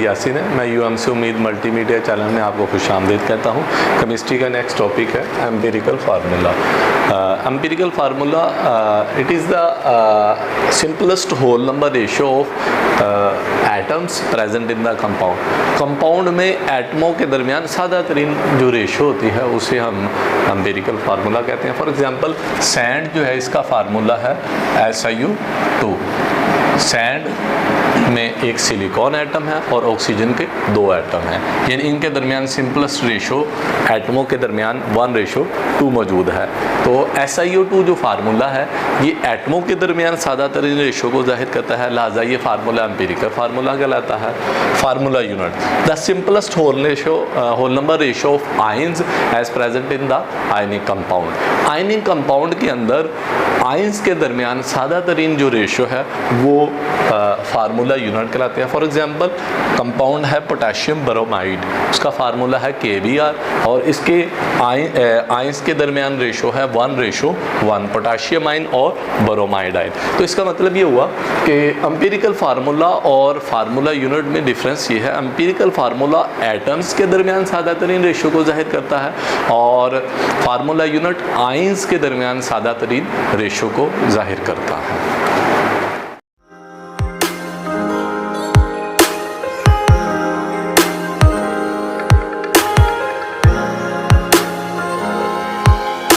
यासिन है। मैं UMC उम्मीद मल्टीमीडिया चैनल में आपको खुशामदीद कहता हूँ। केमिस्ट्री का नेक्स्ट टॉपिक है empirical formula. Empirical formula it is the simplest whole number ratio of atoms present in the compound. Compound में एटमों के दरमियान सादा तरीन जो रेशो होती है उसे हम एम्पिरिकल फार्मूला कहते हैं। फॉर एग्जांपल सैंड जो है इसका फार्मूला है SiO2। सैंड में एक सिलिकॉन एटम है और ऑक्सीजन के 2 एटम हैं, यानी इनके दरमियान सिंपलेस्ट रेशो एटमों के दरमियान 1:2 मौजूद है। तो SiO2 जो फार्मूला है ये एटमों के दरमियान सादा तरीन रेशो को जाहिर करता है, लिहाजा ये फार्मूला एम्पिरिकल फार्मूला कहलाता है। Formula unit the simplest whole number ratio of ions as present in the ionic compound. Ionic compound के अंदर आयंस के दरमियान सादा तरीन जो रेशो है वो फार्मूला यूनिट कहलाते हैं। फॉर एग्जांपल कंपाउंड है पोटेशियम ब्रोमाइड, उसका फार्मूला है KBr और इसके आयंस के दरमियान रेशो है 1:1, पोटेशियम आयन और ब्रोमाइड आयन। तो इसका मतलब ये हुआ कि एम्पिरिकल फार्मूला और फार्मूला यूनिट में डिफरेंस ये है, एम्पिरिकल फार्मूला एटम्स के दरमियान सादा तरीन रेशो को जाहिर करता है और फार्मूला यूनिट आयंस के दरमियान सादा तरीन रेशो को जाहिर करता है।